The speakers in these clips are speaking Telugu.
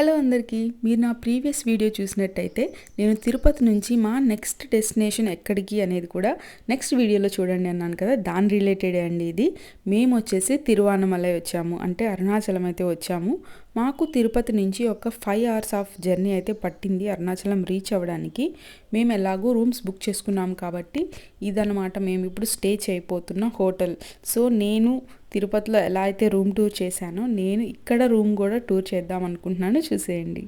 హలో అందరికీ, మీరు నా ప్రీవియస్ వీడియో చూసినట్టయితే నేను తిరుపతి నుంచి మా నెక్స్ట్ డెస్టినేషన్ ఎక్కడికి అనేది కూడా నెక్స్ట్ వీడియోలో చూడండి అన్నాను కదా. దాని రిలేటెడే అండి ఇది. మేము వచ్చేసి తిరువన్నమలై వచ్చాము, అంటే అరుణాచలం అయితే వచ్చాము. మాకు తిరుపతి నుంచి ఒక 5 hours ఆఫ్ జర్నీ అయితే పట్టింది అరుణాచలం రీచ్ అవ్వడానికి. మేము ఎలాగో రూమ్స్ బుక్ చేసుకున్నాం కాబట్టి ఇదన్నమాట మేము ఇప్పుడు స్టే చేయబోతున్న హోటల్. సో నేను తిరుపతిలో ఎలా అయితే రూమ్ టూర్ చేశానో నేను ఇక్కడ రూమ్ కూడా టూర్ చేద్దాం అనుకుంటున్నాను, చూసేయండి.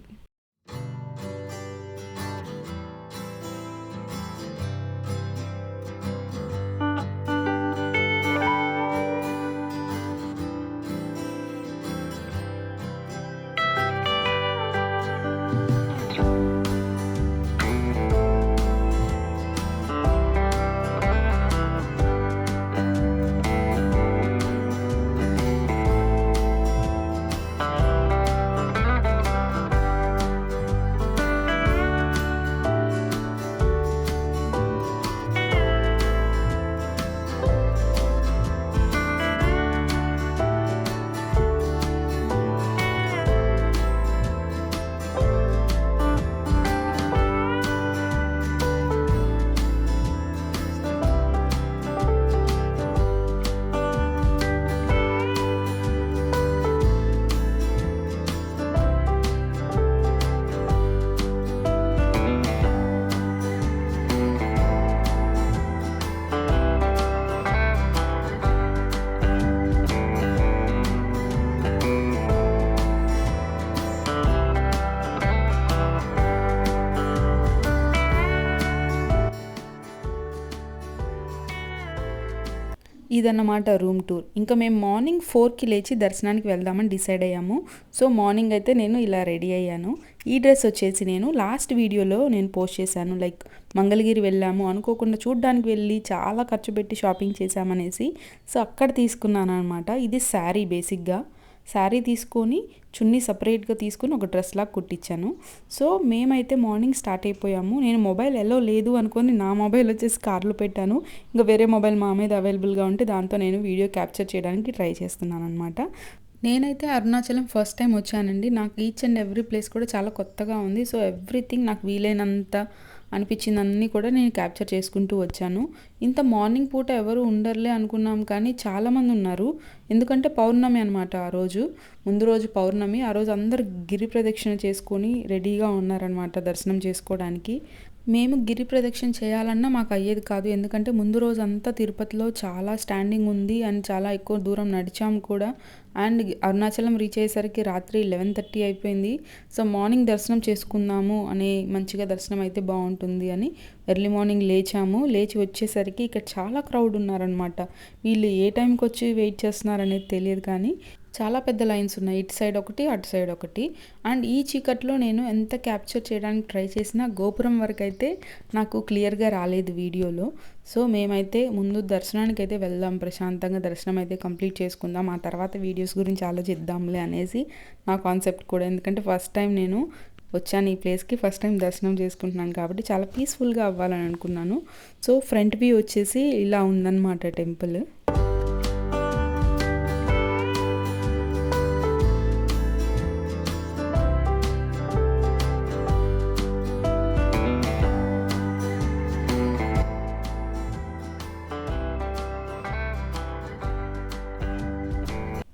ఇదన్నమాట రూమ్ టూర్. ఇంకా మేము మార్నింగ్ 4కి లేచి దర్శనానికి వెళ్దామని డిసైడ్ అయ్యాము. సో మార్నింగ్ అయితే నేను ఇలా రెడీ అయ్యాను. ఈ డ్రెస్ వచ్చేసి నేను లాస్ట్ వీడియోలో నేను పోస్ట్ చేశాను. లైక్ మంగళగిరి వెళ్ళాము, అనుకోకుండా చూడ్డానికి వెళ్ళి చాలా ఖర్చు పెట్టి షాపింగ్ చేశామనేసి. సో అక్కడ తీసుకున్నాను అనమాట. ఇది శారీ, బేసిక్గా శారీ తీసుకొని చున్నీ సపరేట్గా తీసుకొని ఒక డ్రెస్ లాగా కుట్టించాను. సో మేమైతే మార్నింగ్ స్టార్ట్ అయిపోయాము. నేను మొబైల్ ఎలా లేదు అనుకొని నా మొబైల్ వచ్చేసి కార్లో పెట్టాను. ఇంకా వేరే మొబైల్ మా మీద అవైలబుల్గా ఉంటే దాంతో నేను వీడియో క్యాప్చర్ చేయడానికి ట్రై చేస్తున్నాను అనమాట. నేనైతే అరుణాచలం ఫస్ట్ టైం వచ్చానండి. నాకు ఈచ్ అండ్ ఎవ్రీ ప్లేస్ కూడా చాలా కొత్తగా ఉంది. సో ఎవ్రీథింగ్ నాకు వీలైనంత అనిపించిందన్నీ కూడా నేను క్యాప్చర్ చేసుకుంటూ వచ్చాను. ఇంత మార్నింగ్ పూట ఎవరు ఉండరులే అనుకున్నాం, కానీ చాలామంది ఉన్నారు. ఎందుకంటే పౌర్ణమి అనమాట ఆ రోజు, ముందు రోజు పౌర్ణమి. ఆ రోజు అందరు గిరి ప్రదక్షిణ చేసుకొని రెడీగా ఉన్నారనమాట దర్శనం చేసుకోవడానికి. మేము గిరి ప్రదక్షిణ చేయాలన్నా మాకు అయ్యేది కాదు, ఎందుకంటే ముందు రోజు అంతా తిరుపతిలో చాలా స్టాండింగ్ ఉంది అండ్ చాలా ఎక్కువ దూరం నడిచాము కూడా. అండ్ అరుణాచలం రీచ్ అయ్యేసరికి రాత్రి 11:30 అయిపోయింది. సో మార్నింగ్ దర్శనం చేసుకుందాము అని, మంచిగా దర్శనం అయితే బాగుంటుంది అని ఎర్లీ మార్నింగ్ లేచాము. లేచి వచ్చేసరికి ఇక్కడ చాలా క్రౌడ్ ఉన్నారనమాట. వీళ్ళు ఏ టైంకి వచ్చి వెయిట్ చేస్తున్నారనేది తెలియదు, కానీ చాలా పెద్ద లైన్స్ ఉన్నాయి, ఇటు సైడ్ ఒకటి అటు సైడ్ ఒకటి. అండ్ ఈ చీకట్లో నేను ఎంత క్యాప్చర్ చేయడానికి ట్రై చేసినా గోపురం వరకు అయితే నాకు క్లియర్గా రాలేదు వీడియోలో. సో మేమైతే ముందు దర్శనానికి అయితే వెళ్దాం, ప్రశాంతంగా దర్శనం అయితే కంప్లీట్ చేసుకుందాం, ఆ తర్వాత వీడియోస్ గురించి ఆలోచిద్దాంలే అనేసి నా కాన్సెప్ట్ కూడా. ఎందుకంటే ఫస్ట్ టైం నేను వచ్చాను ఈ ప్లేస్కి, ఫస్ట్ టైం దర్శనం చేసుకుంటున్నాను కాబట్టి చాలా పీస్ఫుల్గా అవ్వాలని అనుకున్నాను. సో ఫ్రంట్ వ్యూ వచ్చేసి ఇలా ఉందన్నమాట టెంపుల్.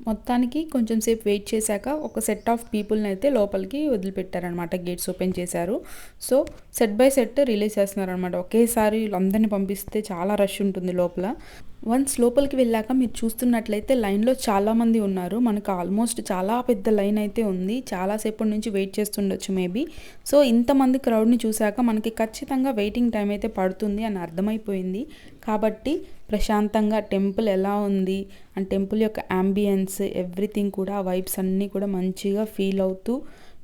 మొత్తానికి కొంచెం సేపు వెయిట్ చేశాక ఒక సెట్ ఆఫ్ పీపుల్ని అయితే లోపలికి వదిలిపెట్టారనమాట, గేట్స్ ఓపెన్ చేశారు. So set by set release చేస్తున్నారనమాట. ఒకేసారి అందరిని పంపిస్తే చాలా రష్ ఉంటుంది లోపల. వన్స్ లోపలికి వెళ్ళాక మీరు చూస్తున్నట్లయితే లైన్లో చాలామంది ఉన్నారు. మనకు ఆల్మోస్ట్ చాలా పెద్ద లైన్ అయితే ఉంది, చాలాసేపటి నుంచి వెయిట్ చేస్తుండొచ్చు మేబీ. సో ఇంతమంది క్రౌడ్ని చూశాక మనకి ఖచ్చితంగా వెయిటింగ్ టైం అయితే పడుతుంది అని అర్థమైపోయింది. కాబట్టి ప్రశాంతంగా టెంపుల్ ఎలా ఉంది అండ్ టెంపుల్ యొక్క యాంబియన్స్, ఎవ్రీథింగ్ కూడా, వైబ్స్ అన్నీ కూడా మంచిగా ఫీల్ అవుతూ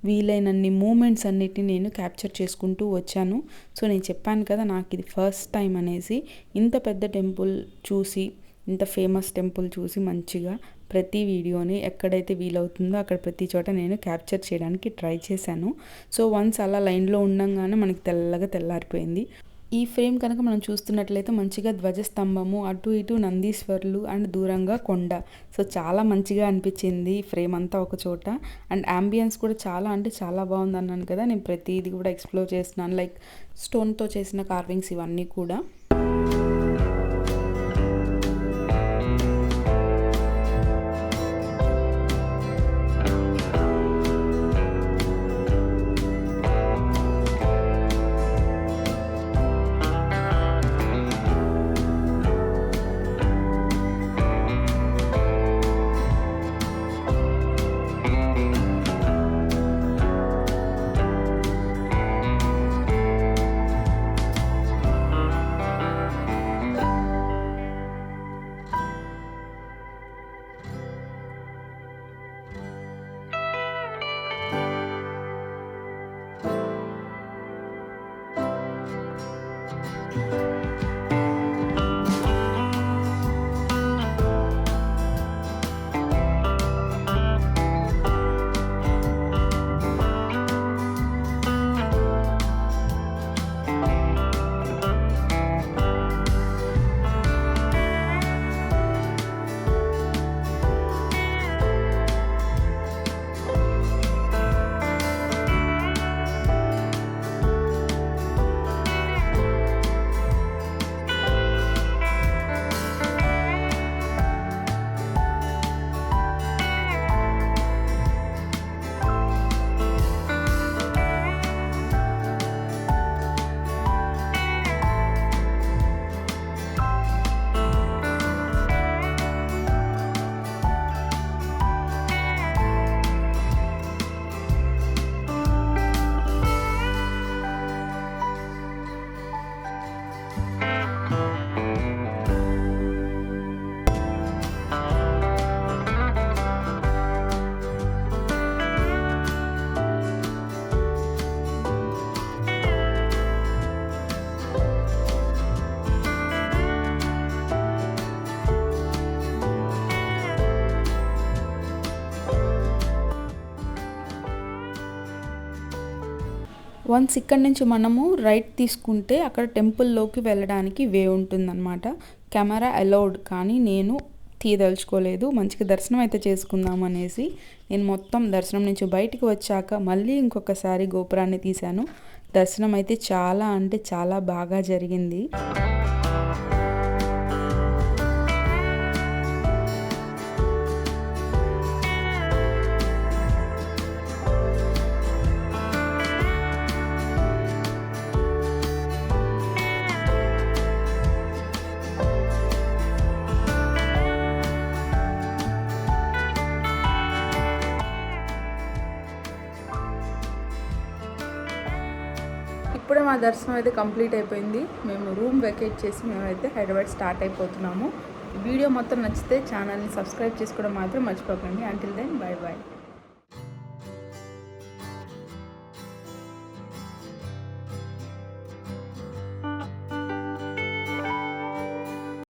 వీలైనన్ని మూమెంట్స్ అన్నిటిని నేను క్యాప్చర్ చేసుకుంటూ వచ్చాను. సో నేను చెప్పాను కదా నాకు ఇది ఫస్ట్ టైం అనేసి. ఇంత పెద్ద టెంపుల్ చూసి, ఇంత ఫేమస్ టెంపుల్ చూసి మంచిగా ప్రతి వీడియోని ఎక్కడైతే వీలవుతుందో అక్కడ ప్రతి చోట నేను క్యాప్చర్ చేయడానికి ట్రై చేశాను. సో వన్స్ అలా లైన్లో ఉండంగానే మనకి తెల్లగా తెల్లారిపోయింది. ఈ ఫ్రేమ్ కనుక మనం చూస్తున్నట్లయితే మంచిగా ధ్వజస్తంభము, అటు ఇటు నందీశ్వరులు అండ్ దూరంగా కొండ. సో చాలా మంచిగా అనిపించింది ఫ్రేమ్ అంతా ఒక చోట. అండ్ యాంబియన్స్ కూడా చాలా అంటే చాలా బాగుంది అన్నాను కదా, నేను ప్రతిదీ కూడా ఎక్స్ప్లోర్ చేస్తున్నాను. లైక్ స్టోన్తో చేసిన కార్వింగ్స్ ఇవన్నీ కూడా. వన్స్ ఇక్కడ నుంచి మనము రైట్ తీసుకుంటే అక్కడ టెంపుల్లోకి వెళ్ళడానికి వే ఉంటుందన్నమాట. కెమెరా అలౌడ్, కానీ నేను తీయదలుచుకోలేదు. మంచిగా దర్శనం అయితే చేసుకుందాం అనేసి నేను మొత్తం దర్శనం నుంచి బయటికి వచ్చాక మళ్ళీ ఇంకొకసారి గోపురాన్ని తీశాను. దర్శనం అయితే చాలా అంటే చాలా బాగా జరిగింది. ఇప్పుడే మా దర్శనం అయితే కంప్లీట్ అయిపోయింది. మేము రూమ్ వెకేట్ చేసి మేమైతే హైదరాబాద్ స్టార్ట్ అయిపోతున్నాము. వీడియో మొత్తం నచ్చితే ఛానల్ని సబ్స్క్రైబ్ చేసుకోవడం మాత్రం మర్చిపోకండి. Until then bye bye.